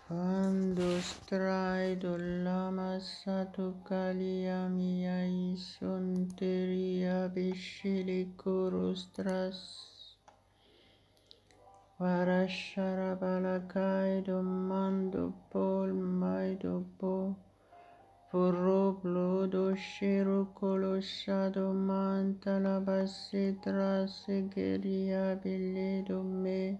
Quando straido lama satu kalia miai sonteria bishili kurustras varashara balakai domando pol maido po Forroblo do shiro colosado manta la basitra segeria beledo me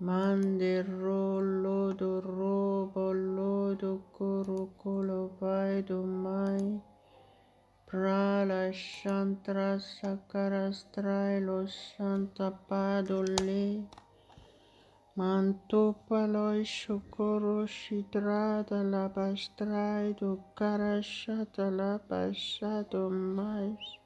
Mande rollo do robo lodo corocolo vai do mai Prala shantra sakarastrai lo santa padole Mantopaloi shokoro shidrada la bastrai do karashata la bashato mais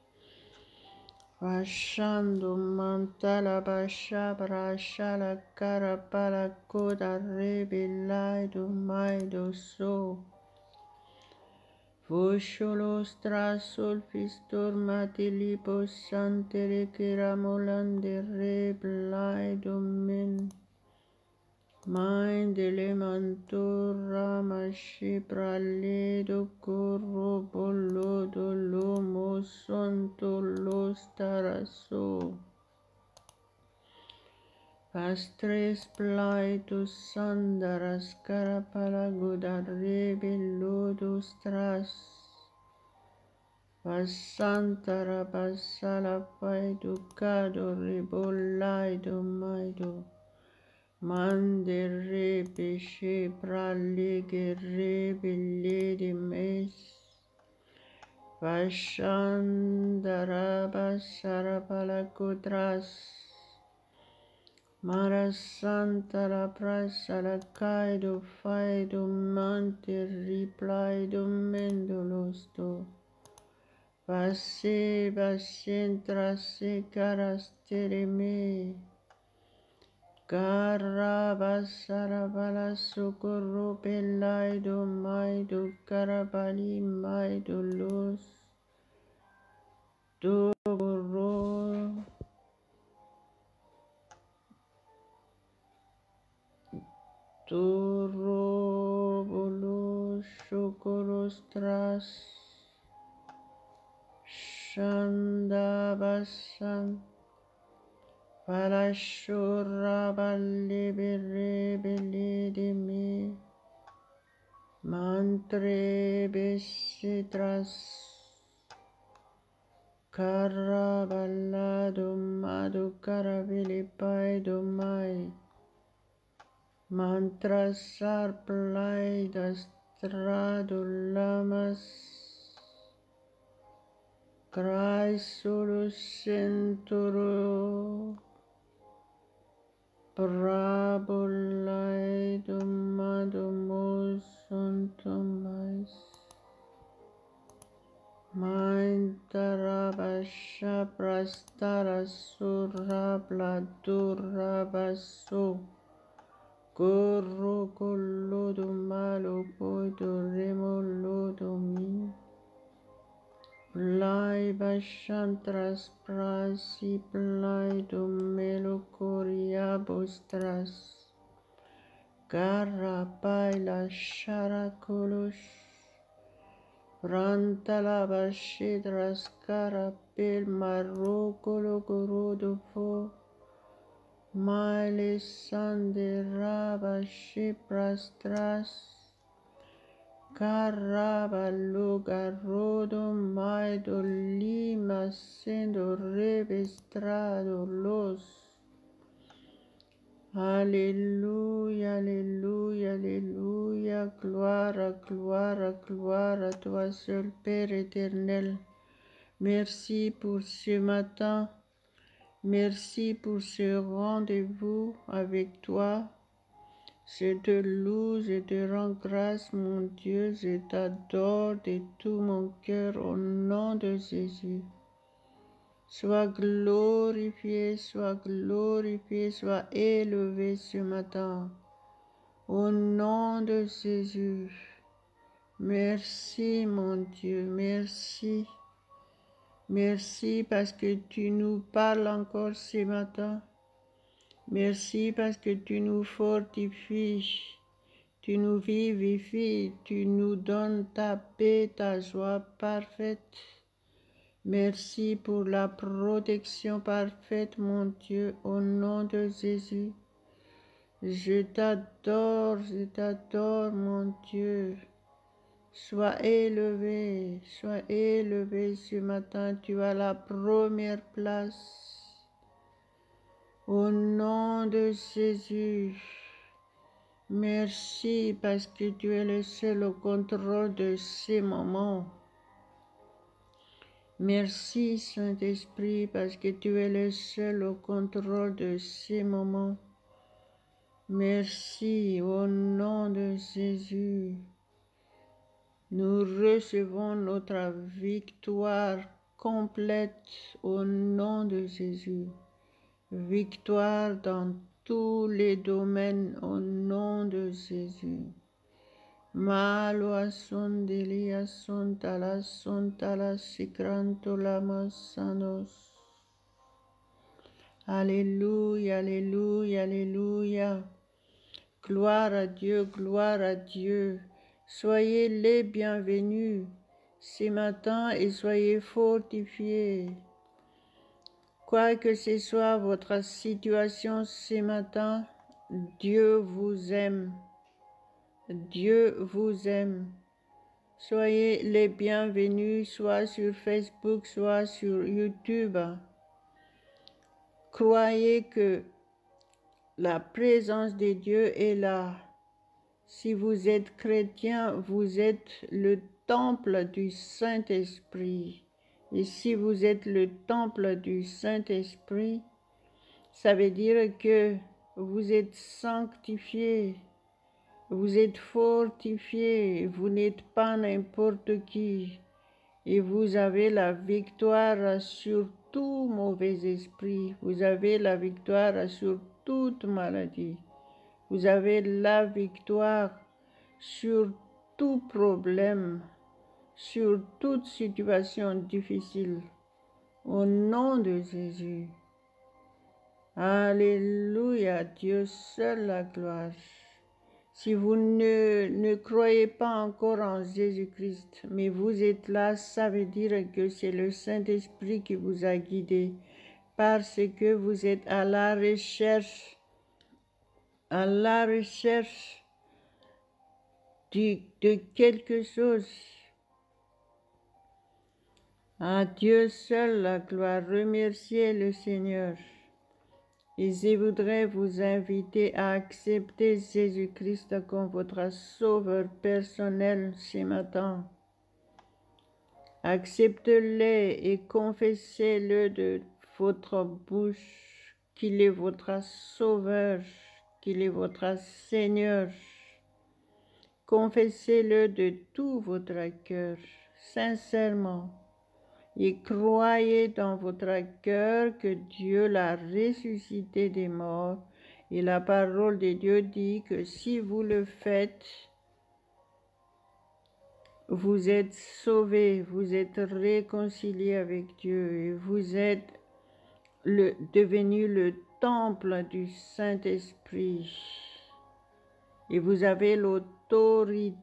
Vashando mantala bashabra shala karapala koda rebilai do mai do so Vosholo strasul fistor matilipo santere kiramolande rebilai do min Mind elementura mashi praledo corro bolodo lomo santo lo staraso Pastres plaitus sandaras carapalagoda rebelodo stras Vasantara basala paiducado rebolaido maido Mande rebe she pralige rebe lady mes Vashandaraba sarabala kudras Marasantara prasala kaido faido mante replido mendolosto Vase vasentra se carastere Karabasarabala socorro pelaido maido karabali maido los dogoro Torobolo socorostras Shandabasan Palashura balibere belidi me Mantre besitras Karabalado madu karabili paido mai Mantra sarplai dastrado lamas Crai solo sentoro Parabolai domadomos santomais Maintarabasha prastara surabla durabaso Corro collodo malo poido remolodo mi Plai bashantras prasi plai domelo coria bostras Garra paila sharakolos Rantala bashidras carapel marrocolo gorodo fo Maile sande raba shiprastras Caraballugarodo maido lima sendo revestrado los Alléluia, Alléluia, Alléluia, gloire, gloire, gloire à toi seul Père éternel. Merci pour ce matin, merci pour ce rendez-vous avec toi. Je te loue, je te rends grâce, mon Dieu, je t'adore de tout mon cœur au nom de Jésus. Sois glorifié, sois élevé ce matin. Au nom de Jésus. Merci, mon Dieu, merci. Merci parce que tu nous parles encore ce matin. Merci parce que tu nous fortifies, tu nous vivifies, tu nous donnes ta paix, ta joie parfaite. Merci pour la protection parfaite, mon Dieu, au nom de Jésus. Je t'adore, mon Dieu. Sois élevé ce matin, tu as la première place. Au nom de Jésus, merci parce que tu es le seul au contrôle de ces moments. Merci Saint-Esprit parce que tu es le seul au contrôle de ces moments. Merci au nom de Jésus. Nous recevons notre victoire complète au nom de Jésus. Victoire dans tous les domaines au nom de Jésus. Malwa sondelia sontala sikrantola masanos. Alléluia, alléluia, alléluia. Gloire à Dieu, gloire à Dieu. Soyez les bienvenus ce matin et soyez fortifiés. Quoi que ce soit votre situation ce matin, Dieu vous aime. Dieu vous aime. Soyez les bienvenus, soit sur Facebook, soit sur YouTube. Croyez que la présence de Dieu est là. Si vous êtes chrétien, vous êtes le temple du Saint-Esprit. Et si vous êtes le temple du Saint-Esprit, ça veut dire que vous êtes sanctifié. Vous êtes fortifié, vous n'êtes pas n'importe qui, et vous avez la victoire sur tout mauvais esprit, vous avez la victoire sur toute maladie, vous avez la victoire sur tout problème, sur toute situation difficile, au nom de Jésus. Alléluia, Dieu seul la gloire. Si vous ne croyez pas encore en Jésus-Christ, mais vous êtes là, ça veut dire que c'est le Saint-Esprit qui vous a guidé, parce que vous êtes à la recherche de quelque chose. À Dieu seul la gloire, remerciez le Seigneur. Et je voudrais vous inviter à accepter Jésus-Christ comme votre sauveur personnel ce matin. Acceptez-le et confessez-le de votre bouche qu'il est votre sauveur, qu'il est votre Seigneur. Confessez-le de tout votre cœur, sincèrement. Et croyez dans votre cœur que Dieu l'a ressuscité des morts. Et la parole de Dieu dit que si vous le faites, vous êtes sauvés, vous êtes réconciliés avec Dieu et vous êtes devenu le temple du Saint-Esprit. Et vous avez l'autorité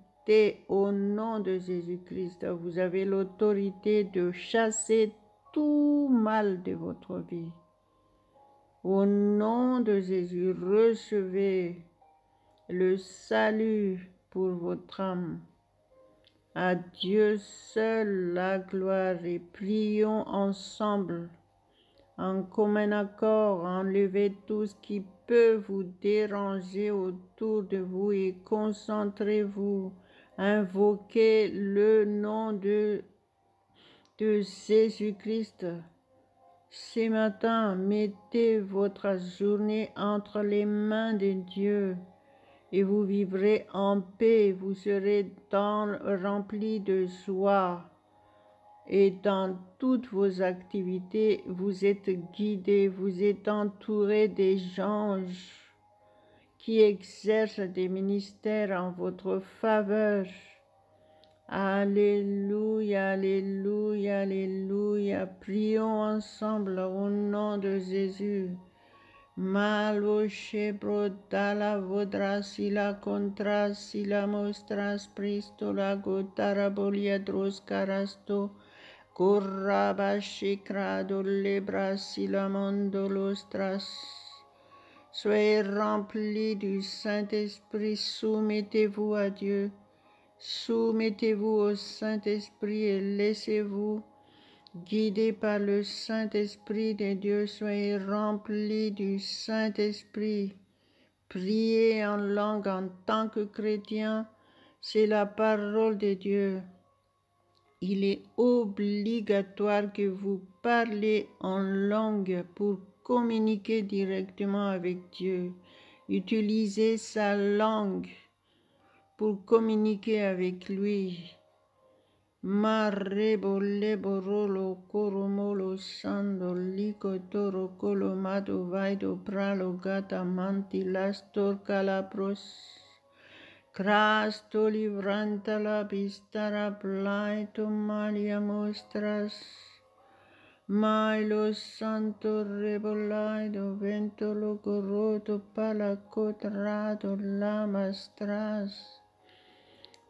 au nom de Jésus-Christ, vous avez l'autorité de chasser tout mal de votre vie. Au nom de Jésus, recevez le salut pour votre âme. À Dieu seul la gloire et prions ensemble, en commun accord, enlevez tout ce qui peut vous déranger autour de vous et concentrez-vous. Invoquez le nom de Jésus-Christ. Ce matin, mettez votre journée entre les mains de Dieu et vous vivrez en paix, vous serez remplis de joie et dans toutes vos activités, vous êtes guidés, vous êtes entourés des anges qui exercent des ministères en votre faveur. Alléluia, alléluia, alléluia. Prions ensemble au nom de Jésus. Malo shebro dala vodra sila contra sila mostras pristo la gotara bolia dros carasto corraba shicrado lebra sila mondolostras. Soyez remplis du Saint-Esprit, soumettez-vous à Dieu, soumettez-vous au Saint-Esprit et laissez-vous guidés par le Saint-Esprit de Dieu, soyez remplis du Saint-Esprit. Priez en langue en tant que chrétien, c'est la parole de Dieu. Il est obligatoire que vous parlez en langue pour communiquer directement avec Dieu. Utilisez sa langue pour communiquer avec lui. Marrebo leborolo coromolo sando lico toro colomado vaido pralo gata mantilastor calabros crasto livranta la bistara plaito malia mostras Mailo santo rebolaido vento logoroto palacotrado lamastras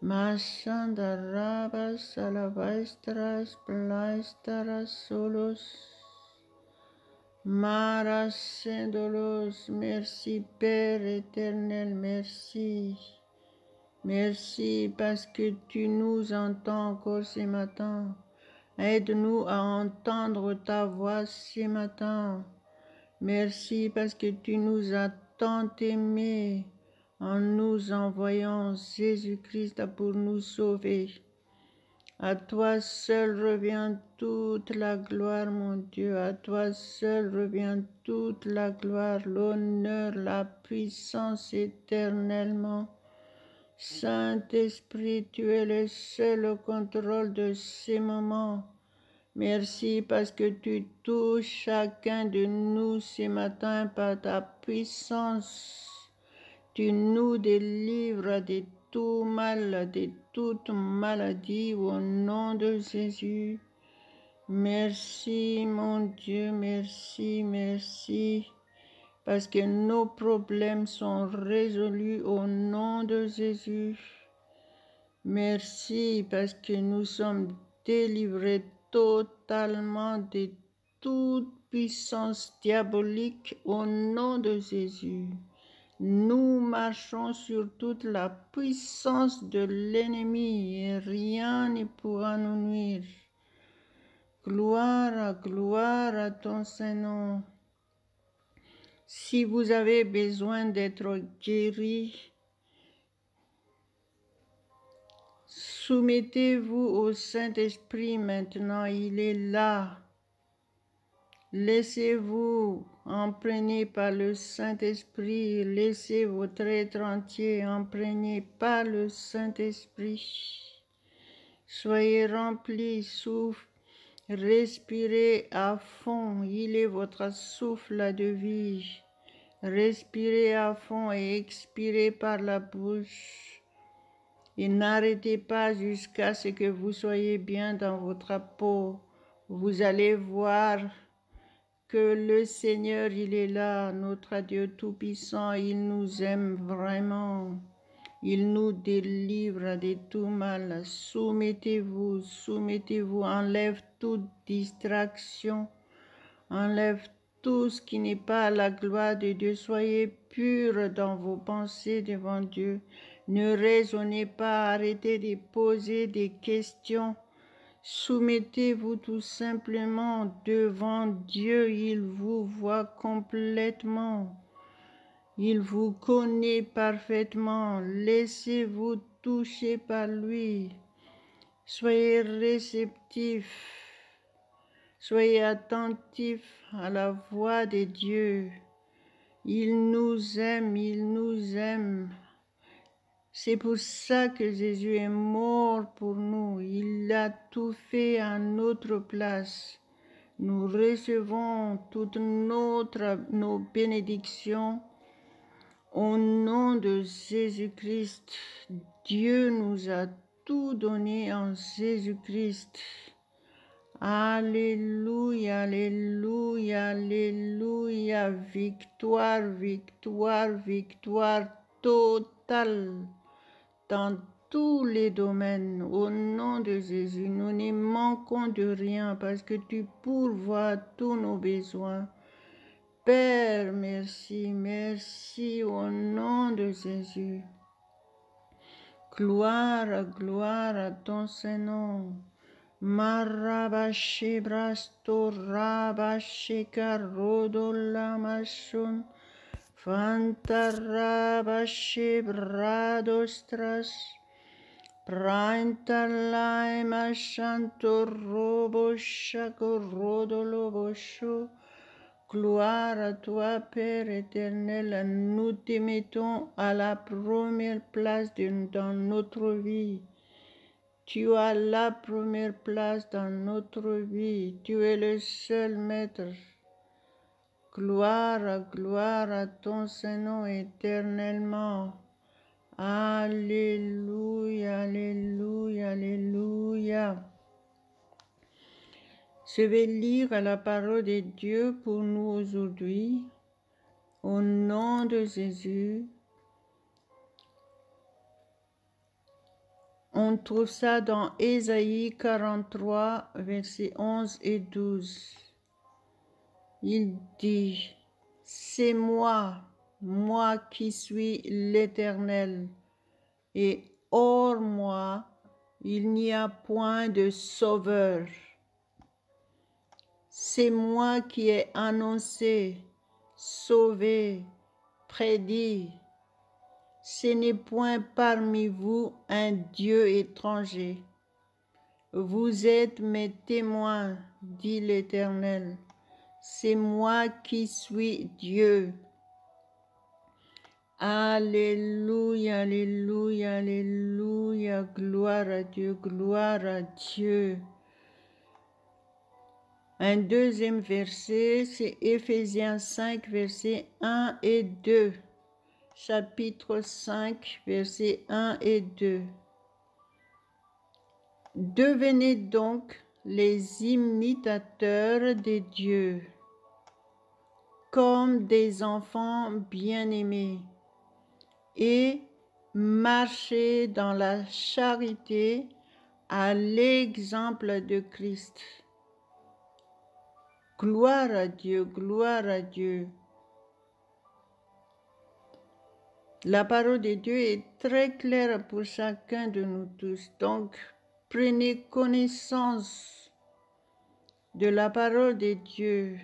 Masanda rabas alabastras plaistaras solos maras sendolos merci Père éternel merci merci parce que tu nous entends encore ce matin aide-nous à entendre ta voix ce matin merci parce que tu nous as tant aimés en nous envoyant Jésus-Christ pour nous sauver. À toi seul revient toute la gloire, mon Dieu. À toi seul revient toute la gloire, l'honneur, la puissance éternellement. Saint-Esprit, tu es le seul au contrôle de ces moments. Merci parce que tu touches chacun de nous ce matin par ta puissance. Tu nous délivres de tout mal, de toute maladie au nom de Jésus. Merci mon Dieu, merci, merci, parce que nos problèmes sont résolus au nom de Jésus. Merci parce que nous sommes délivrés totalement de toute puissance diabolique au nom de Jésus. Nous marchons sur toute la puissance de l'ennemi et rien ne pourra nous nuire. Gloire à ton Saint-Nom. Si vous avez besoin d'être guéri, soumettez-vous au Saint-Esprit maintenant, il est là. Laissez-vous imprégner par le Saint-Esprit, laissez votre être entier imprégné par le Saint-Esprit. Soyez remplis, souffle, respirez à fond, il est votre souffle de vie. Respirez à fond et expirez par la bouche. Et n'arrêtez pas jusqu'à ce que vous soyez bien dans votre peau. Vous allez voir que le Seigneur, il est là, notre Dieu Tout-Puissant, il nous aime vraiment. Il nous délivre de tout mal. Soumettez-vous, soumettez-vous, enlève toute distraction, enlève tout ce qui n'est pas la gloire de Dieu. Soyez purs dans vos pensées devant Dieu. Ne raisonnez pas, arrêtez de poser des questions. Soumettez-vous tout simplement devant Dieu, il vous voit complètement, il vous connaît parfaitement, laissez-vous toucher par lui, soyez réceptifs, soyez attentifs à la voix de Dieu, il nous aime, il nous aime. C'est pour ça que Jésus est mort pour nous. Il a tout fait à notre place. Nous recevons toutes nos bénédictions au nom de Jésus-Christ. Dieu nous a tout donné en Jésus-Christ. Alléluia, alléluia, alléluia. Victoire, victoire, victoire totale dans tous les domaines. Au nom de Jésus, nous ne manquons de rien parce que tu pourvois tous nos besoins. Père, merci, merci au nom de Jésus. Gloire, gloire à ton Saint-Nom. Marabashi brasto rabashi karodola mashun. Fantarabashi bradostras. Prantalai mashanto robo shako rodolo bosho. Gloire à toi, Père éternel, nous te mettons à la première place dans notre vie. Tu as la première place dans notre vie. Tu es le seul Maître. Gloire à ton Saint-Nom éternellement. Alléluia, alléluia, alléluia. Je vais lire la parole de Dieu pour nous aujourd'hui. Au nom de Jésus. On trouve ça dans Ésaïe 43, versets 11 et 12. Il dit, « C'est moi, moi qui suis l'Éternel, et hors moi, il n'y a point de sauveur. C'est moi qui ai annoncé, sauvé, prédit. Ce n'est point parmi vous un Dieu étranger. Vous êtes mes témoins, dit l'Éternel. C'est moi qui suis Dieu. » Alléluia, alléluia, alléluia, gloire à Dieu, gloire à Dieu. Un deuxième verset, c'est Éphésiens 5, versets 1 et 2. Chapitre 5, versets 1 et 2. Devenez donc les imitateurs de Dieu, comme des enfants bien-aimés, et marchez dans la charité à l'exemple de Christ. Gloire à Dieu, gloire à Dieu. La parole de Dieu est très claire pour chacun de nous tous. Donc, prenez connaissance de la parole de Dieu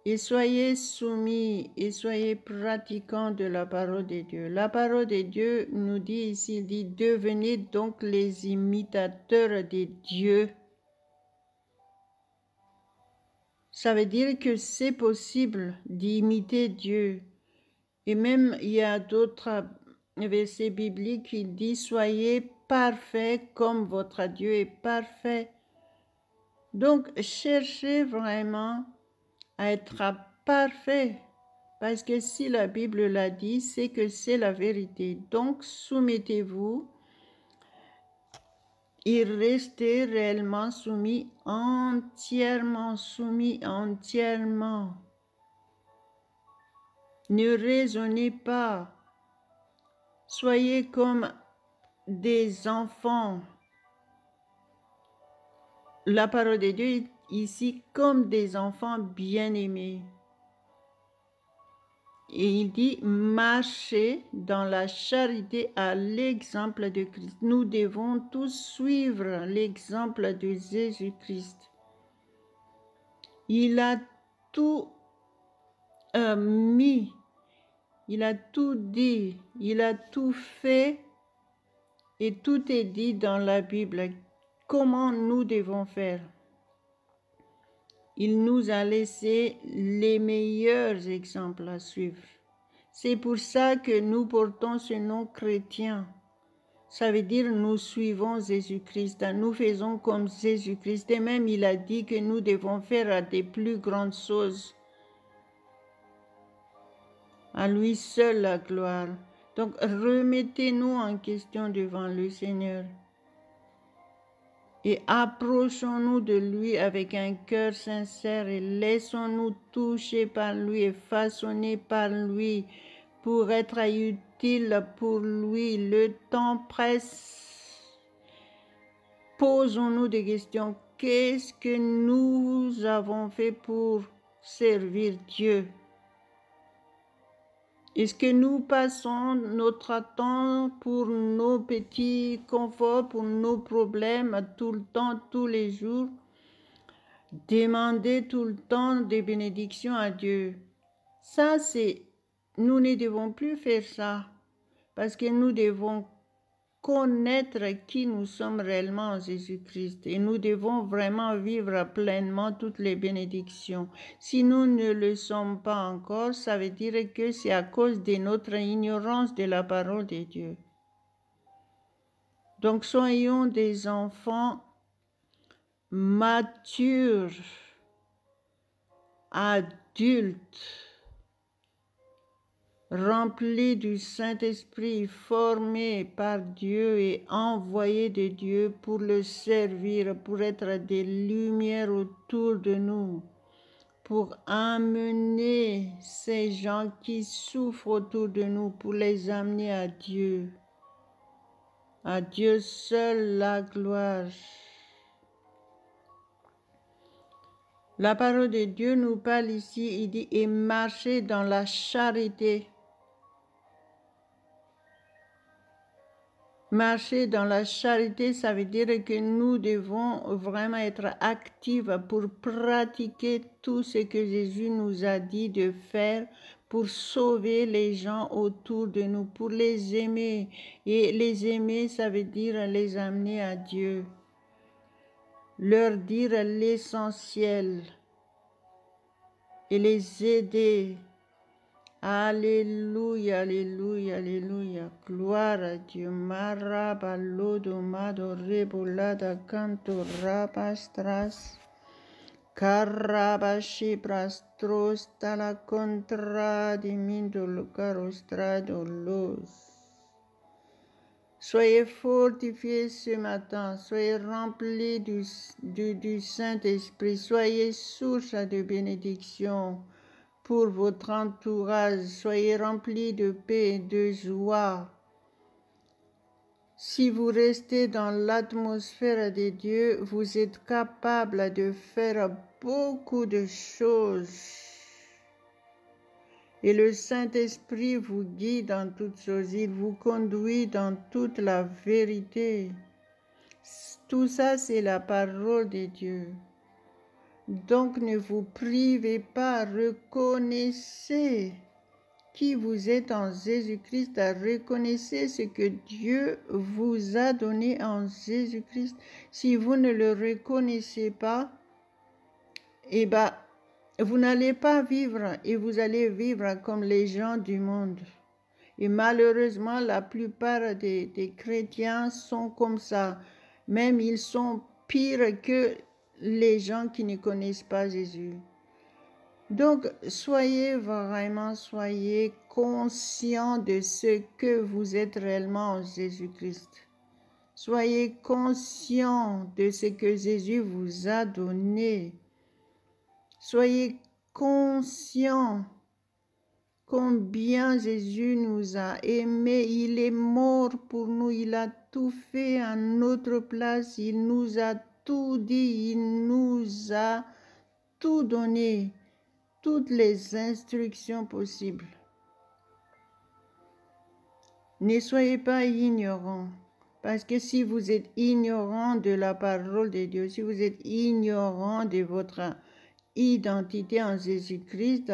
et soyez soumis et soyez pratiquants de la parole de Dieu. La parole de Dieu nous dit ici, il dit, devenez donc les imitateurs de Dieu. Ça veut dire que c'est possible d'imiter Dieu. Et même, il y a d'autres versets bibliques qui disent « Soyez parfaits comme votre Dieu est parfait ». Donc, cherchez vraiment à être parfait. Parce que si la Bible l'a dit, c'est que c'est la vérité. Donc, soumettez-vous et restez réellement soumis, entièrement soumis, entièrement. Ne raisonnez pas. Soyez comme des enfants. La parole de Dieu est ici comme des enfants bien-aimés. Et il dit, marchez dans la charité à l'exemple de Christ. Nous devons tous suivre l'exemple de Jésus-Christ. Il a tout mis. Il a tout dit, il a tout fait et tout est dit dans la Bible. Comment nous devons faire? Il nous a laissé les meilleurs exemples à suivre. C'est pour ça que nous portons ce nom chrétien. Ça veut dire nous suivons Jésus-Christ, nous faisons comme Jésus-Christ. Et même il a dit que nous devons faire des plus grandes choses. À lui seul la gloire. Donc, remettez-nous en question devant le Seigneur. Et approchons-nous de lui avec un cœur sincère et laissons-nous toucher par lui et façonner par lui pour être utile pour lui. Le temps presse. Posons-nous des questions. Qu'est-ce que nous avons fait pour servir Dieu? Est-ce que nous passons notre temps pour nos petits conforts, pour nos problèmes tout le temps, tous les jours? Demander tout le temps des bénédictions à Dieu. Ça, nous ne devons plus faire ça parce que nous devons connaître qui nous sommes réellement en Jésus-Christ et nous devons vraiment vivre pleinement toutes les bénédictions. Si nous ne le sommes pas encore, ça veut dire que c'est à cause de notre ignorance de la parole de Dieu. Donc soyons des enfants matures, adultes, remplis du Saint-Esprit, formés par Dieu et envoyés de Dieu pour le servir, pour être des lumières autour de nous, pour amener ces gens qui souffrent autour de nous, pour les amener à Dieu. À Dieu seul la gloire. La parole de Dieu nous parle ici, il dit « et marcher dans la charité ». Marcher dans la charité, ça veut dire que nous devons vraiment être actifs pour pratiquer tout ce que Jésus nous a dit de faire pour sauver les gens autour de nous, pour les aimer. Et les aimer, ça veut dire les amener à Dieu, leur dire l'essentiel et les aider. Alléluia, alléluia, alléluia. Gloire à Dieu. Maraba lodo mado rebolada canto rabastras. Carabashi prastros tala contra di mindolo carostrado los. Soyez fortifiés ce matin, soyez remplis du Saint-Esprit, soyez source de bénédiction pour votre entourage, soyez remplis de paix et de joie. Si vous restez dans l'atmosphère de Dieu, vous êtes capable de faire beaucoup de choses. Et le Saint-Esprit vous guide dans toutes choses, il vous conduit dans toute la vérité. Tout ça, c'est la parole de Dieu. Donc ne vous privez pas, reconnaissez qui vous êtes en Jésus-Christ, reconnaissez ce que Dieu vous a donné en Jésus-Christ. Si vous ne le reconnaissez pas, eh bien, vous n'allez pas vivre et vous allez vivre comme les gens du monde. Et malheureusement, la plupart des chrétiens sont comme ça. Même ils sont pires que les gens qui ne connaissent pas Jésus. Donc, soyez conscients de ce que vous êtes réellement en Jésus-Christ. Soyez conscients de ce que Jésus vous a donné. Soyez conscients combien Jésus nous a aimés. Il est mort pour nous, il a tout fait à notre place, il nous a tout dit, il nous a tout donné, toutes les instructions possibles. Ne soyez pas ignorants, parce que si vous êtes ignorants de la parole de Dieu, si vous êtes ignorants de votre identité en Jésus-Christ,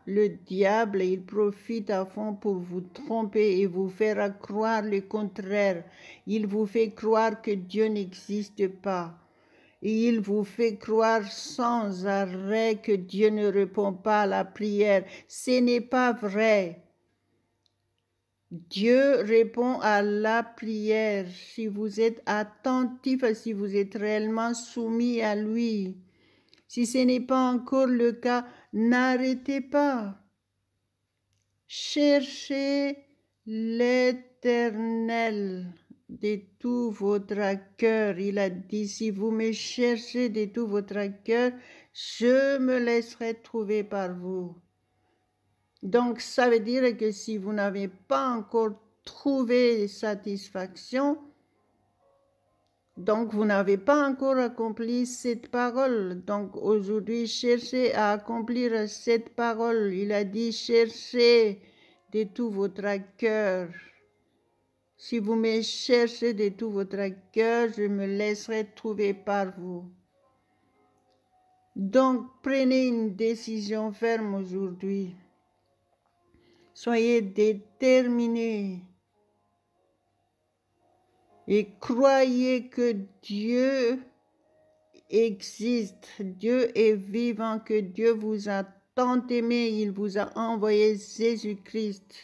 le diable, il profite à fond pour vous tromper et vous faire croire le contraire. Il vous fait croire que Dieu n'existe pas. Et il vous fait croire sans arrêt que Dieu ne répond pas à la prière. Ce n'est pas vrai. Dieu répond à la prière si vous êtes attentif, si vous êtes réellement soumis à lui. Si ce n'est pas encore le cas, n'arrêtez pas. Cherchez l'Éternel de tout votre cœur. Il a dit, si vous me cherchez de tout votre cœur, je me laisserai trouver par vous. Donc, ça veut dire que si vous n'avez pas encore trouvé satisfaction, donc vous n'avez pas encore accompli cette parole. Donc, aujourd'hui, cherchez à accomplir cette parole. Il a dit, cherchez de tout votre cœur. Si vous me cherchez de tout votre cœur, je me laisserai trouver par vous. Donc, prenez une décision ferme aujourd'hui. Soyez déterminés et croyez que Dieu existe, Dieu est vivant, que Dieu vous a tant aimé, il vous a envoyé Jésus-Christ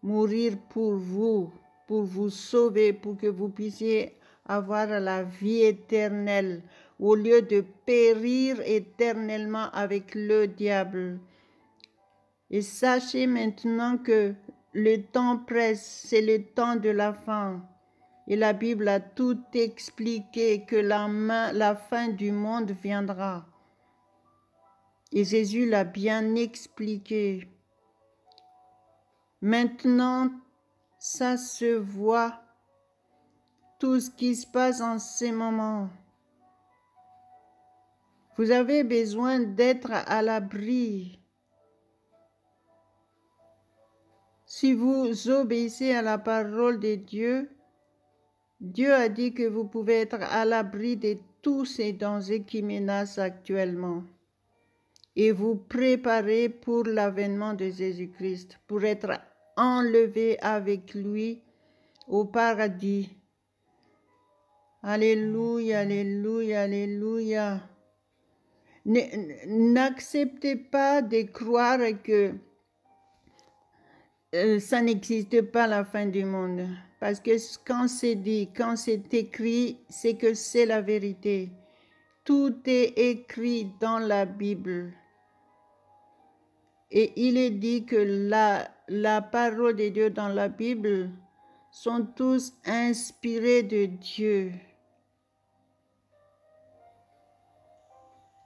mourir pour vous sauver, pour que vous puissiez avoir la vie éternelle, au lieu de périr éternellement avec le diable. Et sachez maintenant que le temps presse, c'est le temps de la fin. Et la Bible a tout expliqué, que la fin du monde viendra. Et Jésus l'a bien expliqué. Maintenant, ça se voit, tout ce qui se passe en ces moments. Vous avez besoin d'être à l'abri. Si vous obéissez à la parole de Dieu, Dieu a dit que vous pouvez être à l'abri de tous ces dangers qui menacent actuellement et vous préparer pour l'avènement de Jésus-Christ, pour être enlevé avec lui au paradis. Alléluia, alléluia, alléluia. N'acceptez pas de croire que ça n'existe pas la fin du monde. Parce que quand c'est dit, quand c'est écrit, c'est que c'est la vérité. Tout est écrit dans la Bible. Et il est dit que la parole de Dieu dans la Bible sont tous inspirés de Dieu.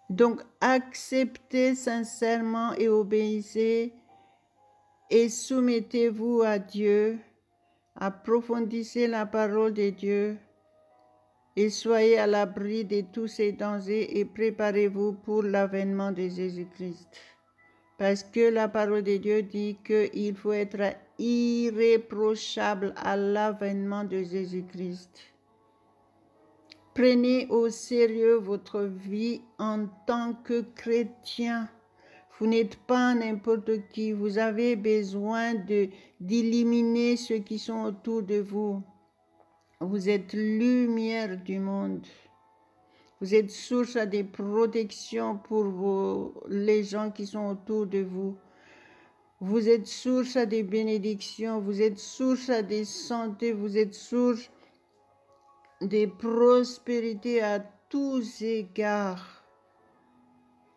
Donc, acceptez sincèrement et obéissez et soumettez-vous à Dieu, approfondissez la parole de Dieu et soyez à l'abri de tous ces dangers et préparez-vous pour l'avènement de Jésus-Christ. Parce que la parole de Dieu dit qu'il faut être irréprochable à l'avènement de Jésus-Christ. Prenez au sérieux votre vie en tant que chrétien. Vous n'êtes pas n'importe qui. Vous avez besoin d'éliminer ceux qui sont autour de vous. Vous êtes lumière du monde. Vous êtes source de protection pour les gens qui sont autour de vous. Vous êtes source de bénédiction. Vous êtes source de santé. Vous êtes source de prospérité à tous égards.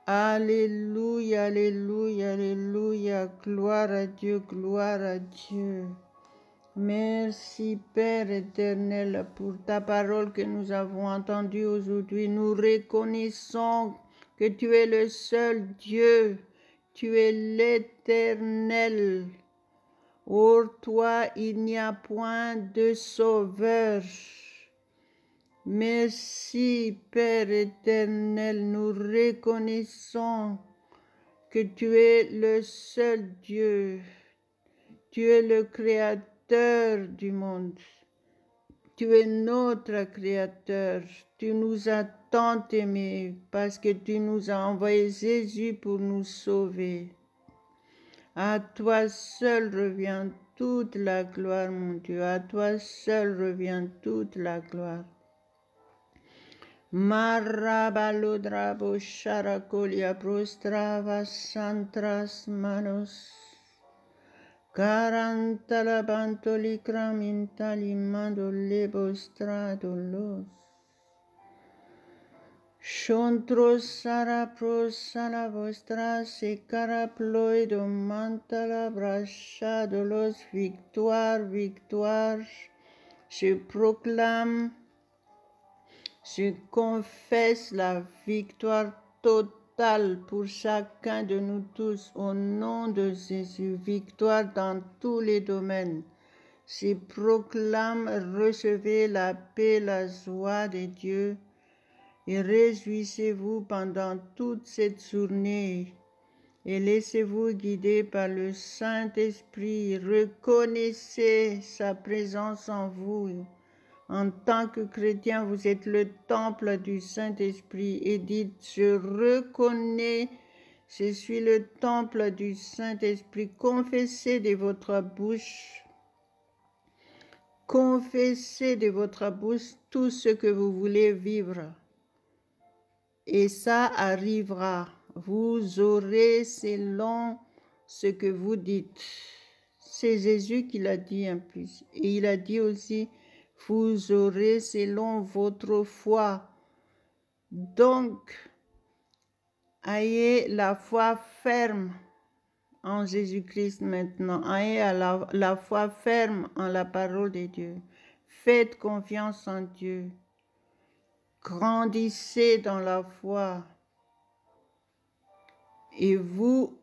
Alléluia, alléluia, alléluia. Gloire à Dieu, gloire à Dieu. Merci Père éternel pour ta parole que nous avons entendue aujourd'hui. Nous reconnaissons que tu es le seul Dieu. Tu es l'Éternel. Hors toi, il n'y a point de sauveur. Merci, Père éternel, nous reconnaissons que tu es le seul Dieu. Tu es le Créateur du monde. Tu es notre Créateur. Tu nous as tant aimés parce que tu nous as envoyé Jésus pour nous sauver. À toi seul revient toute la gloire, mon Dieu. À toi seul revient toute la gloire. Marabalodrabo sharakolia prostrava santras manos. Carantalabanto cramintalimando lebostradolos. Chontros sarapros sana vostra se caraploido mantala brachadolos victoire, victoire. Je proclame, je confesse la victoire totale pour chacun de nous tous au nom de Jésus. Victoire dans tous les domaines. Je proclame, recevez la paix, la joie de Dieu et réjouissez-vous pendant toute cette journée et laissez-vous guider par le Saint-Esprit. Reconnaissez sa présence en vous. En tant que chrétien, vous êtes le temple du Saint-Esprit et dites, je reconnais, je suis le temple du Saint-Esprit. Confessez de votre bouche. Confessez de votre bouche tout ce que vous voulez vivre. Et ça arrivera. Vous aurez selon ce que vous dites. C'est Jésus qui l'a dit en plus. Et il a dit aussi, vous aurez selon votre foi. Donc, ayez la foi ferme en Jésus-Christ maintenant. Ayez la foi ferme en la parole de Dieu. Faites confiance en Dieu. Grandissez dans la foi. Et vous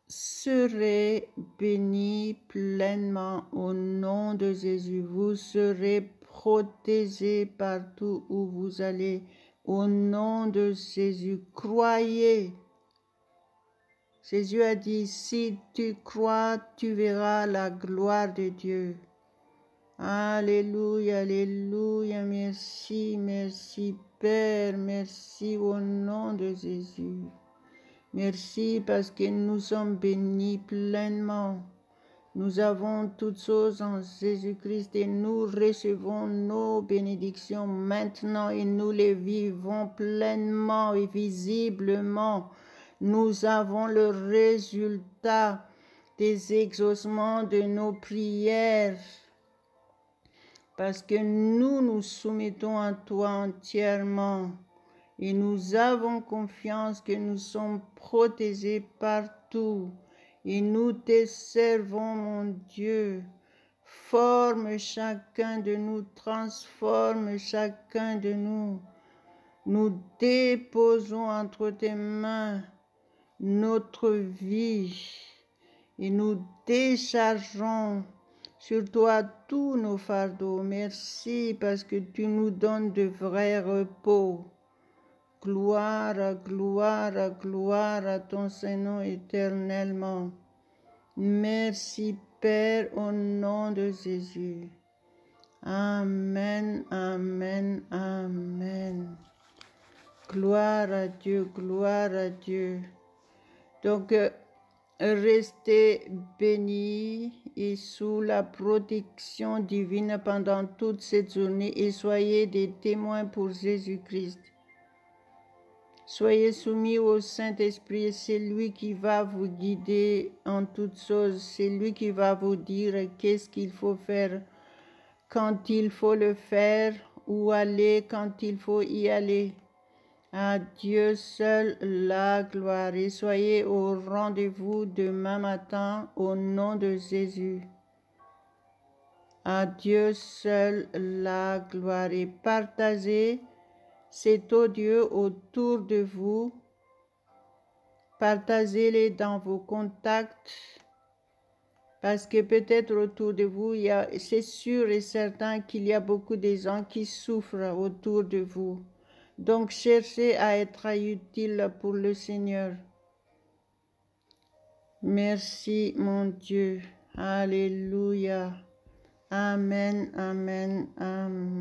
serez bénis pleinement au nom de Jésus. Vous serez protégés partout où vous allez. Au nom de Jésus, croyez. Jésus a dit, si tu crois, tu verras la gloire de Dieu. Alléluia, alléluia, merci, merci Père, merci au nom de Jésus. Merci parce que nous sommes bénis pleinement. Nous avons toutes choses en Jésus-Christ et nous recevons nos bénédictions maintenant et nous les vivons pleinement et visiblement. Nous avons le résultat des exaucements de nos prières parce que nous nous soumettons à toi entièrement. Et nous avons confiance que nous sommes protégés partout. Et nous te servons, mon Dieu. Forme chacun de nous, transforme chacun de nous. Nous déposons entre tes mains notre vie et nous déchargeons sur toi tous nos fardeaux. Merci parce que tu nous donnes de vrais repos. Gloire, gloire, gloire à ton Saint-Nom éternellement. Merci Père au nom de Jésus. Amen, amen, amen. Gloire à Dieu, gloire à Dieu. Donc, restez bénis et sous la protection divine pendant toute cette journée et soyez des témoins pour Jésus-Christ. Soyez soumis au Saint-Esprit, c'est lui qui va vous guider en toutes choses, c'est lui qui va vous dire qu'est-ce qu'il faut faire, quand il faut le faire, où aller, quand il faut y aller. À Dieu seul la gloire et soyez au rendez-vous demain matin au nom de Jésus. À Dieu seul la gloire et partagez cet audio autour de vous. Partagez-les dans vos contacts parce que peut-être autour de vous, c'est sûr et certain qu'il y a beaucoup de gens qui souffrent autour de vous. Donc cherchez à être utile pour le Seigneur. Merci mon Dieu. Alléluia. Amen, amen, amen.